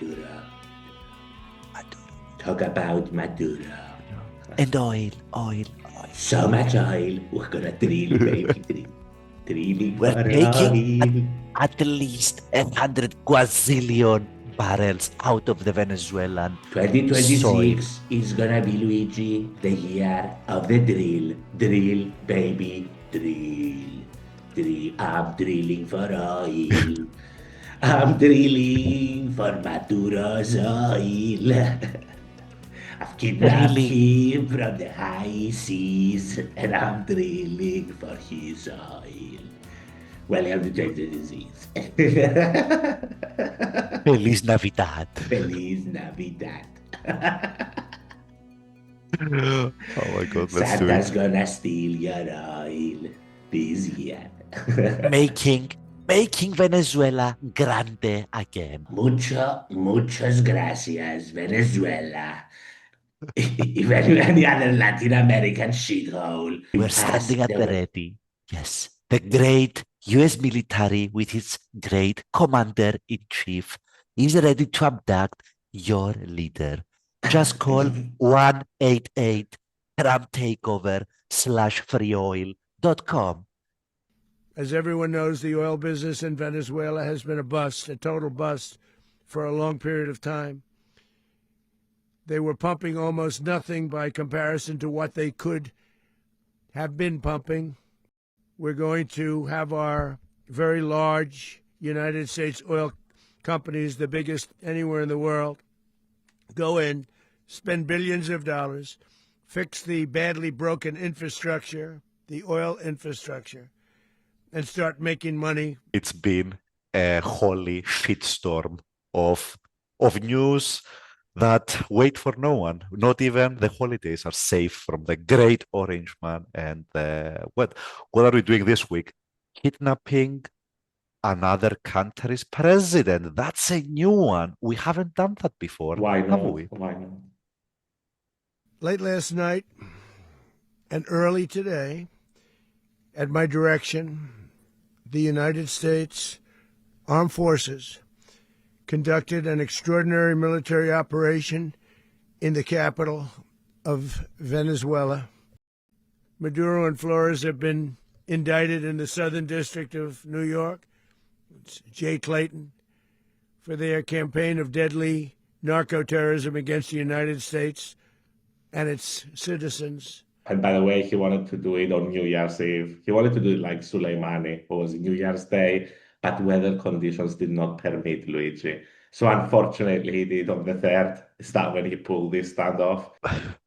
Maduro. Talk about Maduro. And oil. So much oil. We're gonna drill, baby, drill. Drilling We're for taking oil. at least 100 quadrillion barrels out of the Venezuelan soil. 2026 is gonna be, Luigi, the year of the drill. Drill, baby, drill. Drill. I'm drilling for oil. I'm drilling for Maduro's oil. I've kidnapped Drilling. him from the high seas and I'm drilling for his oil. Welcome to 2026. Feliz Navidad. Feliz Navidad. Oh my God, let's do Santa's it. gonna steal your oil this year. Making Venezuela grande again. Muchas gracias, Venezuela. If any other Latin American shithole, We're standing at the ready. Yes, the great US military with its great commander-in-chief is ready to abduct your leader. Just call 188 Trump takeover /freeoil.com. As everyone knows, the oil business in Venezuela has been a bust, a total bust, for a long period of time. They were pumping almost nothing by comparison to what they could have been pumping. We're going to have our very large United States oil companies, the biggest anywhere in the world, go in, spend billions of dollars, fix the badly broken infrastructure, the oil infrastructure, and start making money. It's been a holy shitstorm of news that wait for no one. Not even the holidays are safe from the great orange man. And what are we doing this week? Kidnapping another country's president. That's a new one. We haven't done that before. Why have not? we? Why not? Late last night and early today, at my direction, the United States Armed Forces conducted an extraordinary military operation in the capital of Venezuela. Maduro and Flores have been indicted in the Southern District of New York. It's Jay Clayton, for their campaign of deadly narco-terrorism against the United States and its citizens. And by the way, he wanted to do it on New Year's Eve. He wanted to do it like Soleimani, it was New Year's Day, but weather conditions did not permit, Luigi. So unfortunately, he did on the 3rd. Is that when he pulled this standoff?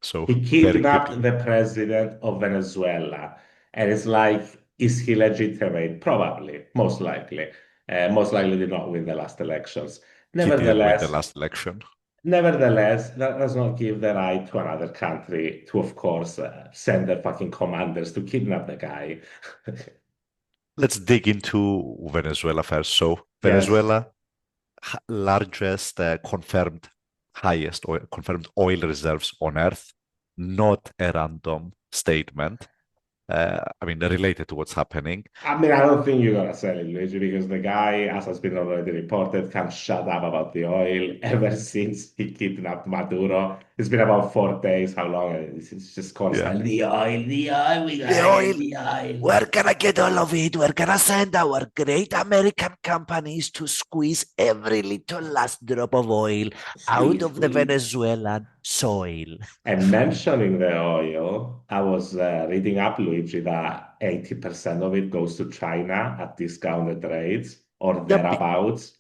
So He very kidnapped quickly. the president of Venezuela. And it's like, is he legitimate? Probably, most likely. Most likely did not win the last elections. He did win the Nevertheless, last election. that does not give the right to another country to, of course, send their fucking commanders to kidnap the guy. Let's dig into Venezuela first. So Yes. Venezuela, largest confirmed, highest confirmed oil reserves on Earth, not a random statement. I mean, related to what's happening. I mean, I don't think you're gonna sell it, Luigi, because the guy, as has been already reported, can't shut up about the oil ever since he kidnapped Maduro. It's been about 4 days. How long? It's just constant. The oil, we gotta get the oil. We're gonna get all of it. We're gonna send our great American companies to squeeze every little last drop of oil out of the Venezuelan soil. And mentioning the oil, I was reading up, Luigi, that 80% of it goes to China at discounted rates or thereabouts.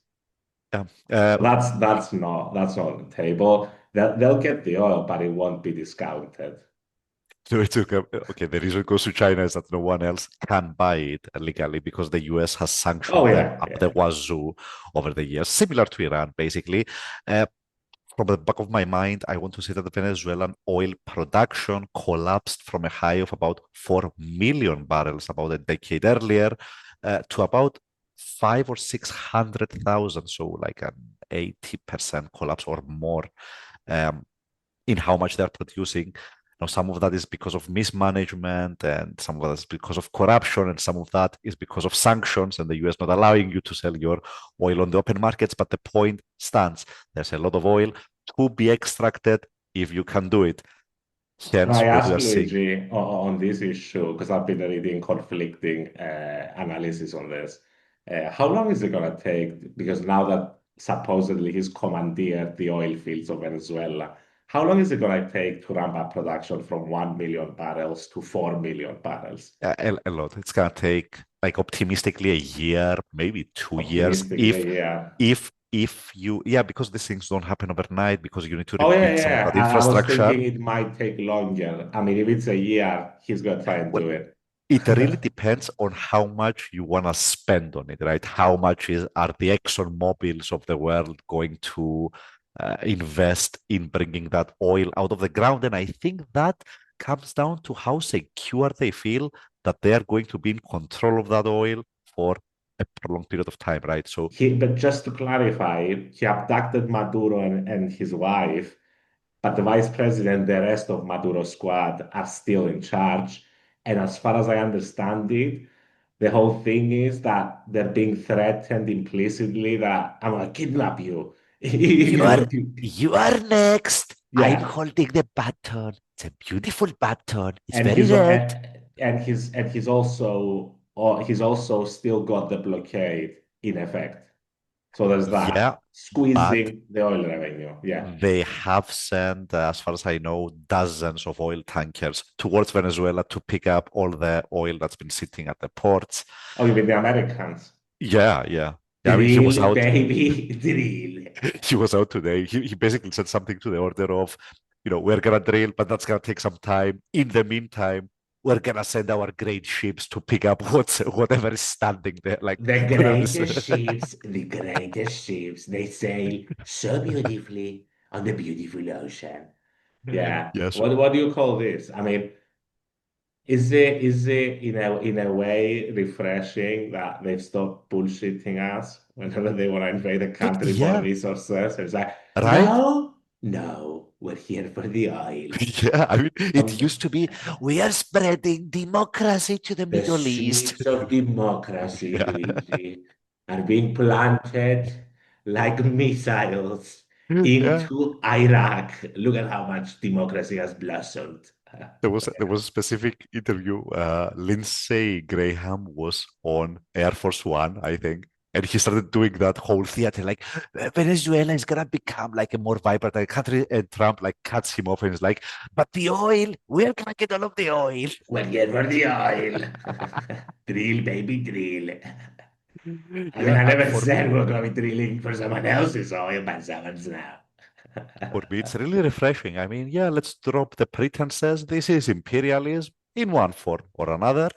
That's not on the table. They'll get the oil, but it won't be discounted. So okay, the reason it goes to China is that no one else can buy it legally because the US has sanctioned them up the wazoo over the years, similar to Iran, basically. From the back of my mind, I want to say that the Venezuelan oil production collapsed from a high of about 4 million barrels about a decade earlier to about 500,000 or 600,000, so like an 80% collapse or more in how much they're producing. Now, some of that is because of mismanagement, and some of that is because of corruption, and some of that is because of sanctions and the US not allowing you to sell your oil on the open markets. But the point stands. There's a lot of oil to be extracted if you can do it. Can Hence I what we ask are seeing. Luigi on this issue, because I've been reading conflicting analysis on this. How long is it going to take? Because now that supposedly he's commandeered the oil fields of Venezuela, how long is it going to take to ramp up production from 1 million barrels to 4 million barrels? A lot. It's gonna take, like, optimistically, a year, maybe 2 years. Optimistically, yeah. If you, because these things don't happen overnight, because you need to Oh, rebuild some of yeah. that I was infrastructure. thinking it might take longer. I mean, if it's a year, he's going to try and Well, do it. it really depends on how much you want to spend on it, right? How much are the Exxon Mobils of the world going to invest in bringing that oil out of the ground? And I think that comes down to how secure they feel that they are going to be in control of that oil for a prolonged period of time, right? So, But just to clarify, he abducted Maduro and his wife, but the vice president, the rest of Maduro's squad are still in charge. And as far as I understand it, the whole thing is that they're being threatened implicitly that I'm gonna kidnap you. you are you are next. I'm Yeah, holding the button. It's a beautiful button. It's and very he's red. he's also still got the blockade in effect. So there's Yeah, that but squeezing the oil revenue. Yeah. they have sent, as far as I know, dozens of oil tankers towards Venezuela to pick up all the oil that's been sitting at the ports. Oh, you mean the Americans? Yeah. I mean, he was Drill, out. baby, drill. He was out today. He basically said something to the order of, we're gonna drill, but that's gonna take some time. In the meantime, we're gonna send our great ships to pick up whatever is standing there. Like, The greatest ships, they sail so beautifully on the beautiful ocean. Yeah. Yes. What do you call this? I mean, is it in a way refreshing that they've stopped bullshitting us whenever they want to invade a country for Yeah, resources? It's like, right. no, we're here for the oil. Yeah, I mean, it Um, used to be, we are spreading democracy to the the Middle East. seeds of democracy, Yeah. Luigi, are being planted like missiles Yeah. into Iraq. Look at how much democracy has blossomed. There was a specific interview. Lindsey Graham was on Air Force One, I think, and he started doing that whole theater, like, Venezuela is gonna become like a more vibrant country, and Trump like cuts him off and is like, "But the oil, we're gonna get all of the oil." We're here for the oil. Drill, baby, drill. I mean, Yeah, I never for me, said we're going to be drilling for someone else's oil, but someone's now. it's really refreshing. I mean, yeah, let's drop the pretenses. This is imperialism in one form or another.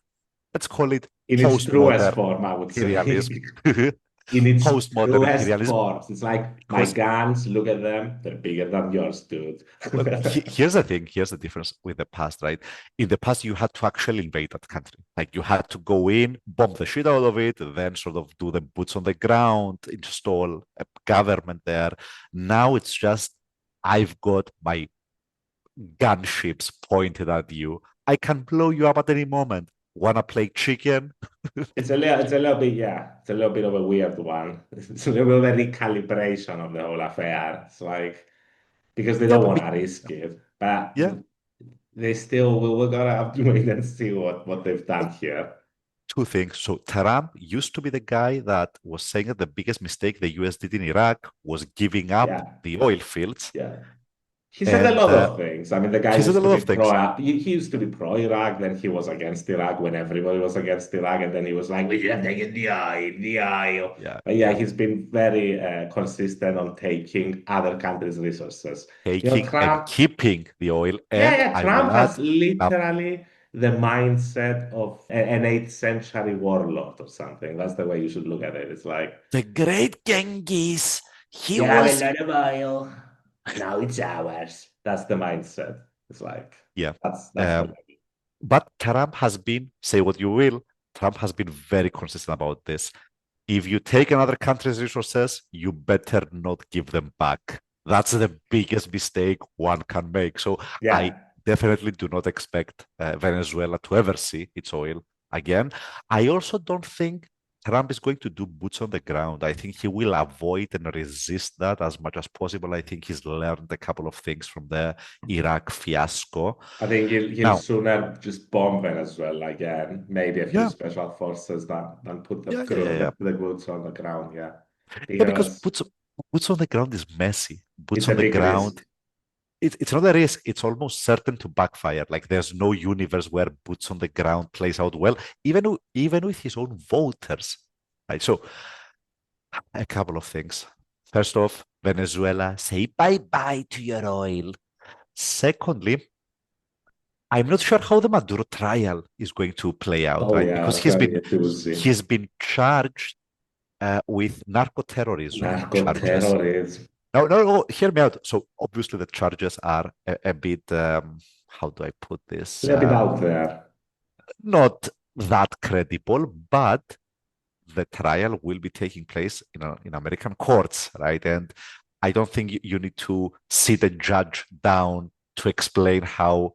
Let's call it In its truest postmodern form, I would imperialism. say. In its Postmodern truest imperialism, forms. It's like my because, guns, look at them, they're bigger than yours, dude. well, here's the thing. Here's the difference with the past, right? In the past, you had to actually invade that country. Like, you had to go in, bomb the shit out of it, then sort of do the boots on the ground, install a government there. Now it's just, I've got my gunships pointed at you. I can blow you up at any moment. Wanna play chicken? It's a little bit, yeah. It's a little bit of a weird one. It's a little bit of a recalibration of the whole affair. It's like because they Yeah, don't but want to risk it, but yeah, they still will. We're gonna have to wait and see what they've done here. two things. So Trump used to be the guy that was saying that the biggest mistake the US did in Iraq was giving up Yeah, the oil fields. yeah. He said a And lot of things. I mean, the guy he said a used to lot be of things. he used to be pro-Iraq, then he was against Iraq when everybody was against Iraq, and then he was like, we should have taken the oil. Yeah, But yeah, he's been very consistent on taking other countries' resources. taking and Trump, keeping the oil. And yeah, I will Trump has add, now, literally the mindset of an 8th century warlord or something. That's the way you should look at it. It's like, the great Genghis, he you have a was, lot of oil. Now it's ours. That's the mindset. It's like yeah. that's the Um, but Trump has been, say what you will, Trump has been very consistent about this. If you take another country's resources, you better not give them back. That's the biggest mistake one can make. So yeah. definitely do not expect Venezuela to ever see its oil again. I also don't think Trump is going to do boots on the ground. I think he will avoid and resist that as much as possible. I think he's learned a couple of things from the Iraq fiasco. I think he'll Now, sooner just bomb Venezuela again, maybe a few yeah, special forces than put yeah, yeah, yeah, yeah. the boots on the ground, yeah. Yeah, because Because boots on the ground is messy. Boots it's a on the big risk. ground, it's not a risk. It's almost certain to backfire. Like there's no universe where boots on the ground plays out well, even with his own voters. Right. So a couple of things. First off, Venezuela, say bye-bye to your oil. Secondly, I'm not sure how the Maduro trial is going to play out, Oh right? yeah, Because that's gonna be a doozy. he's been charged with narco-terrorism charges. Narco-terrorism. No, no, no, hear me out. So obviously the charges are a bit, how do I put A this? little bit out there. Not that credible, but the trial will be taking place in American courts, right? And I don't think you need to sit a judge down to explain how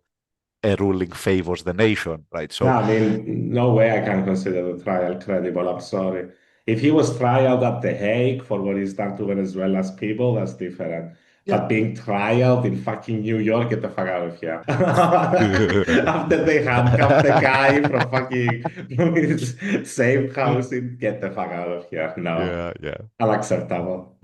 a ruling favors the nation, right? No, So I mean, no way I can consider the trial credible. I'm sorry. If he was trialed at The Hague for what he's done to Venezuela's people, that's different. yeah. But being trialed in fucking New York, get the fuck out of here. After they handcuffed the guy from his safe housing, get the fuck out of here. No, Yeah, yeah. unacceptable.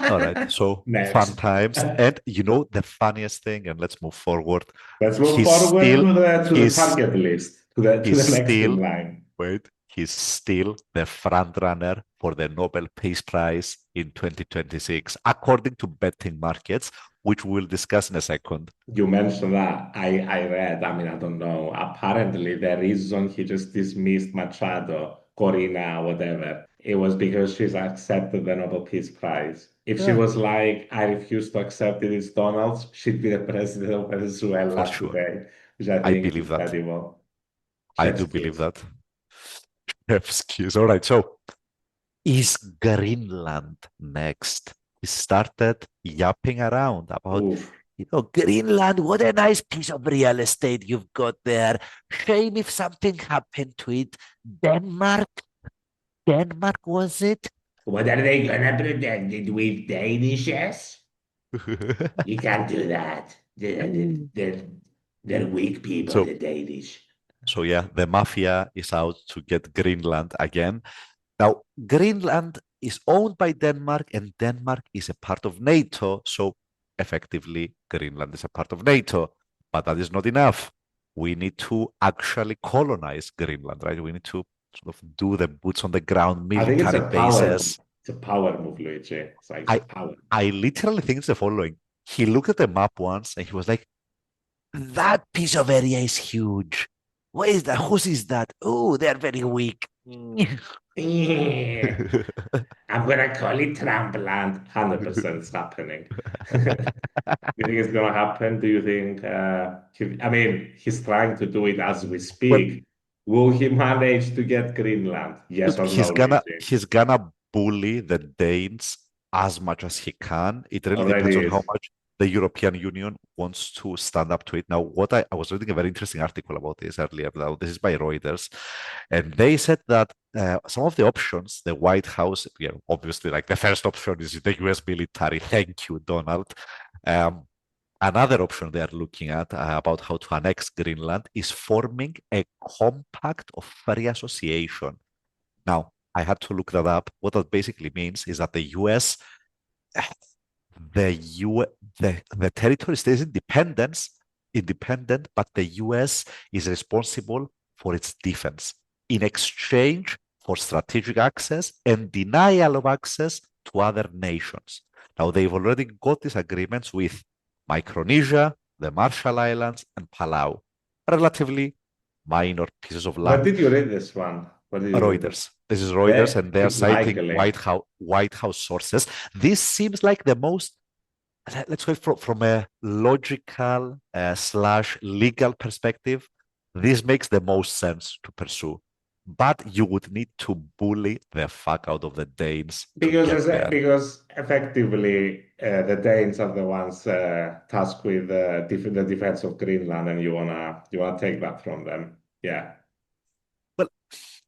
All right. So fun Next. times. And you know the funniest thing, and let's move forward. Let's move He's forward still to the he's target list, to he's the next in still line. wait, he's still the front runner for the Nobel Peace Prize in 2026, according to betting markets, which we'll discuss in a second. You mentioned that. I read, I mean, I don't know. Apparently, the reason he just dismissed Machado, Corina, whatever, it was because she's accepted the Nobel Peace Prize. If she Yeah, was like, I refuse to accept it, it's Donald's, she'd be the president of for Venezuela sure. today, which I I think is believe that. incredible. I Chef's do believe kiss. that. Excuse. All right. So is Greenland next? He started yapping around about, Oof. Greenland, what a nice piece of real estate you've got there. Shame if something happened to it. Denmark, Denmark was it? What are they gonna pretend it with Danishes? You can't do that. They're weak people, So, the Danish. so yeah, the mafia is out to get Greenland again. Now, Greenland is owned by Denmark, and Denmark is a part of NATO. So, effectively, Greenland is a part of NATO. But that is not enough. We need to actually colonize Greenland, right? We need to sort of do the boots on the ground I think military bases. it's a power move, Luigi. It's like it's I a power. I literally think it's the following. He looked at the map once and he was like, that piece of area is huge. What is that? Whose is that? Oh, they're very weak. Yeah. I'm gonna call it Trumpland. 100% it's happening. Do you think it's gonna happen? Do you think I mean he's trying to do it as we Well, speak. Will he manage to get Greenland? Yes or no, Luigi? he's gonna bully the Danes as much as he can. It really depends Already on how is. much the European Union wants to stand up to it. Now, I was reading a very interesting article about this earlier. Now, this is by Reuters, and they said that some of the options, the White House, obviously, like the first option is the US military. Thank you, Donald. Um, Another option they are looking at about how to annex Greenland is forming a compact of free association. Now, I had to look that up. What that basically means is that the US, the territory stays independent, but the US is responsible for its defense in exchange for strategic access and denial of access to other nations. Now, they've already got these agreements with Micronesia, the Marshall Islands, and Palau. Relatively minor pieces of Where land. did you read this one? Where did you read this? Reuters. This is Reuters, and they are citing Likely. White House sources. This seems like the most, let's go from a logical slash legal perspective. This makes the most sense to pursue. But you would need to bully the fuck out of the Danes to get there. Because effectively the Danes are the ones tasked with the defense of Greenland, and you wanna take that from them. Yeah. Well,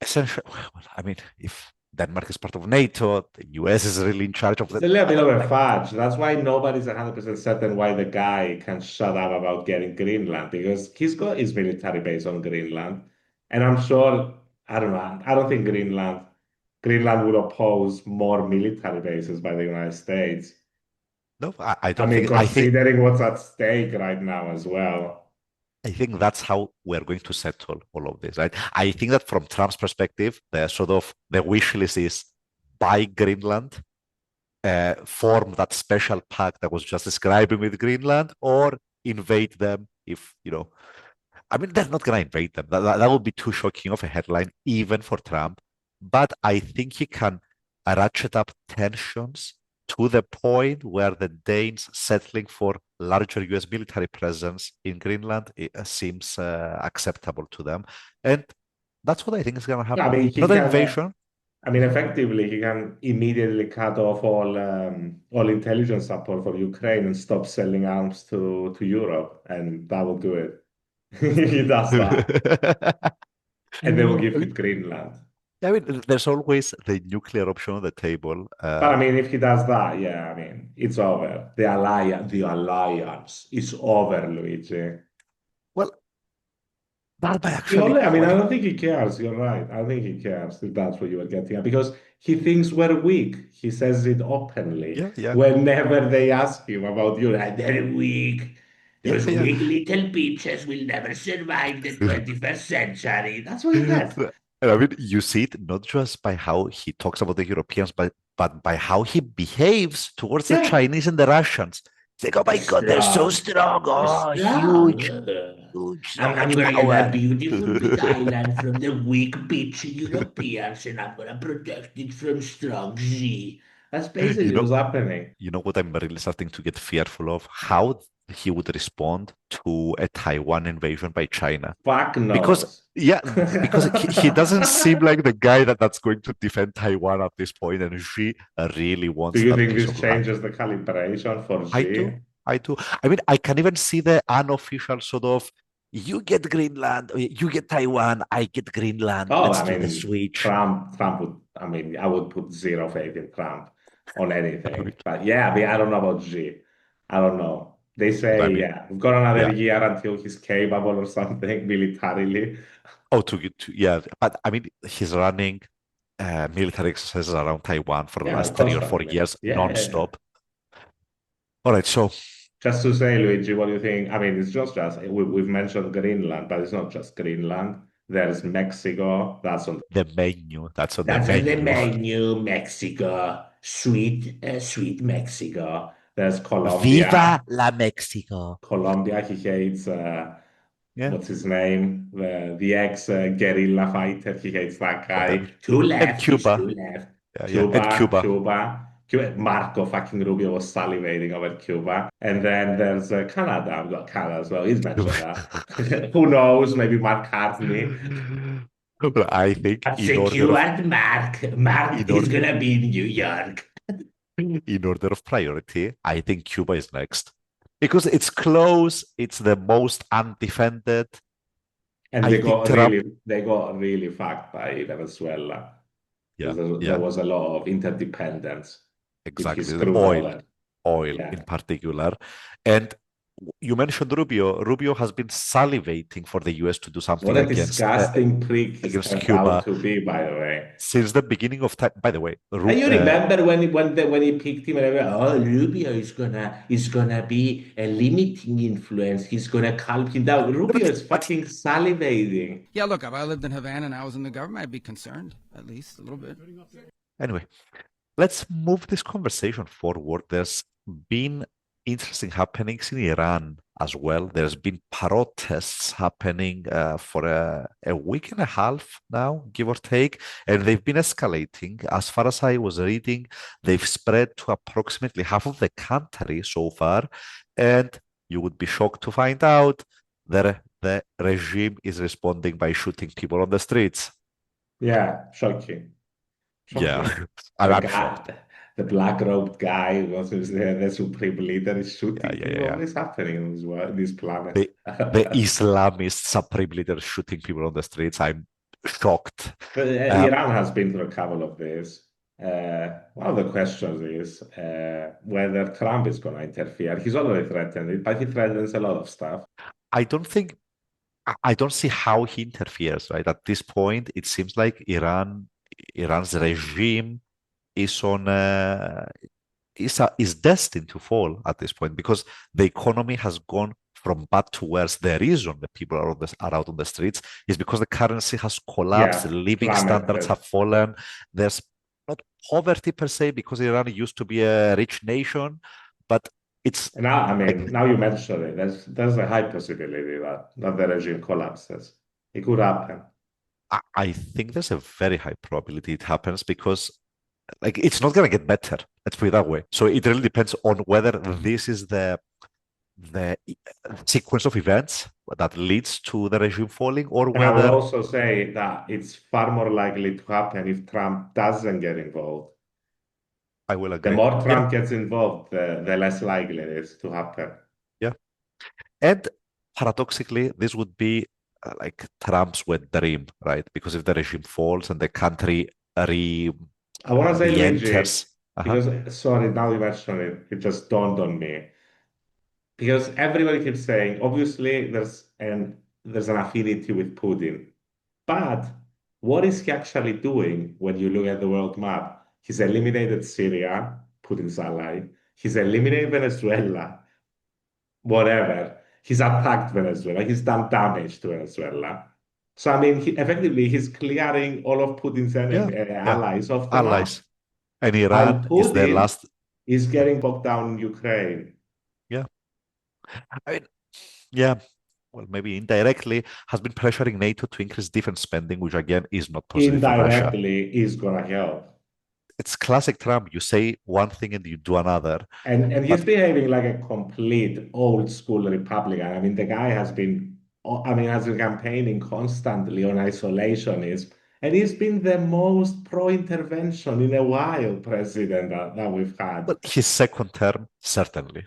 essentially, well, I mean, if Denmark is part of NATO, the US is really in charge of It's that. a little bit of a fudge. That's why nobody's 100% certain why the guy can shut up about getting Greenland, because he's got his military base on Greenland. And I'm sure, I don't know, I don't think Greenland would oppose more military bases by the United States. No, I I don't mean, think. I think considering what's at stake right now as well. I think that's how we're going to settle all of this, right? I think that from Trump's perspective, the wish list is buy Greenland, form that special pact that was just describing with Greenland, or invade them if, I mean, they're not going to invade them. That would be too shocking of a headline, even for Trump. But I think he can ratchet up tensions to the point where the Danes settling for larger US military presence in Greenland seems acceptable to them. And that's what I think is going to happen. I mean, Not an invasion. effectively, he can immediately cut off all intelligence support for Ukraine and stop selling arms to Europe, and that will do it. He does that, and they will give it Greenland. I mean, there's always the nuclear option on the table. But I mean, if he does that, yeah, I mean, it's over. The alliance is over, Luigi. Well, that might actually. I mean, I don't think he cares. You're right. I don't think he cares if that's what you were getting at, because he thinks we're weak. He says it openly. Yeah. Whenever they ask him about you, like, they're weak. Those Yeah. weak little bitches will never survive the 21st century. That's what he says. I mean, you see it not just by how he talks about the Europeans, but by how he behaves towards the Chinese and the Russians. It's like, oh my God, they're so strong. Oh, huge. I'm going to get a beautiful big island from the weak bitch Europeans, and I'm going to protect it from strong Z. That's basically what's happening. You know what I'm really starting to get fearful of? How he would respond to a Taiwan invasion by China. Fuck no. Because he doesn't seem like the guy that's going to defend Taiwan at this point, and Xi really wants. Do you think this changes the calibration for Xi? I do. I mean, I can even see the unofficial sort of, you get Greenland, you get Taiwan, I get Greenland. Let's do the switch. Trump would, I would put zero faith in Trump on anything. But yeah, I mean, I don't know about Xi. I don't know. They say, we've got another year until he's capable or something militarily. Oh, but I mean, he's running military exercises around Taiwan for the last 3 or 4 years, non-stop. All right, so just to say, Luigi, what do you think? I mean, it's just we've mentioned Greenland, but it's not just Greenland. There's Mexico. That's on the menu. That's on the menu. Mexico, sweet Mexico. There's Colombia. Viva la Mexico. Colombia, he hates, what's his name? The ex-guerrilla fighter. He hates that guy. Two left. Cuba. Cuba. Marco fucking Rubio was salivating over Cuba. And then there's Canada. We've got Canada as well. He's mentioned that. Who knows? Maybe Mark Hartley. I think Mark is going to be in New York. In order of priority, I think Cuba is next. Because it's close, it's the most undefended. And they got really fucked by Venezuela. There was a lot of interdependence. Exactly, the oil in particular. And you mentioned Rubio. Rubio has been salivating for the US to do something against disgusting prick he's Cuba to be, by the way. Since the beginning of time. By the way, you remember when he picked him? Rubio is gonna be a limiting influence. He's gonna calm him down. Rubio is fucking salivating. Yeah, look, if I lived in Havana and I was in the government, I'd be concerned, at least a little bit. Anyway, let's move this conversation forward. There's been interesting happenings in Iran as well. There's been protests happening for a week and a half now, give or take, and they've been escalating. As far as I was reading, they've spread to approximately half of the country so far, and you would be shocked to find out that the regime is responding by shooting people on the streets. Yeah, shocking. Yeah, I'm shocked. the black-robed guy who was the supreme leader is shooting people. Yeah. What is happening on this planet? The Islamist supreme leader shooting people on the streets. I'm shocked. But Iran has been through a couple of these. One of the questions is whether Trump is going to interfere. He's already threatened it, but he threatens a lot of stuff. I don't see how he interferes, right? At this point, it seems like Iran's regime is is destined to fall at this point because the economy has gone from bad to worse. The reason that people are out on the streets is because the currency has collapsed, living standards have fallen. There's not poverty per se because Iran used to be a rich nation, but it's now. I mean, now you mention it. There's a high possibility that the regime collapses. It could happen. I think there's a very high probability it happens because it's not going to get better. Let's put it that way. So it really depends on whether this is the sequence of events that leads to the regime falling, or whether. I would also say that it's far more likely to happen if Trump doesn't get involved. I will agree. The more Trump gets involved, the less likely it is to happen. Yeah, and paradoxically, this would be like Trump's wet dream, right? Because if the regime falls and the country I want to say Luigi, because sorry, now you mentioned it, it just dawned on me. Because everybody keeps saying, obviously, there's an affinity with Putin. But what is he actually doing when you look at the world map? He's eliminated Syria, Putin's ally. He's eliminated Venezuela, whatever. He's attacked Venezuela. He's done damage to Venezuela. So, I mean, effectively, he's clearing all of Putin's allies off the map. And Iran is the last. Is getting bogged down in Ukraine. Yeah. I mean, yeah. Well, maybe indirectly has been pressuring NATO to increase defense spending, which again is not positive for Russia. Indirectly is going to help. It's classic Trump. You say one thing and you do another. And he's behaving like a complete old school Republican. I mean, the guy has been campaigning constantly on isolationism. And he's been the most pro-intervention in a while president that we've had. But his second term, certainly.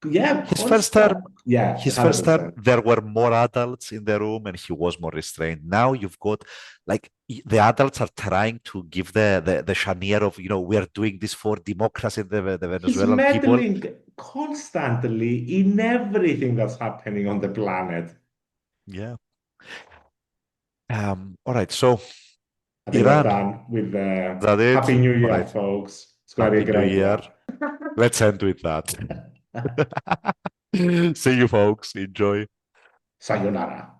Yeah, his first term, his first term, there were more adults in the room and he was more restrained. Now you've got the adults are trying to give the chanier of, we are doing this for democracy in the Venezuelan people. He's meddling constantly in everything that's happening on the planet. Yeah. All right. So I think we're done with Happy New Year, folks. It's going to be a great year. Let's end with that. See you, folks. Enjoy. Sayonara.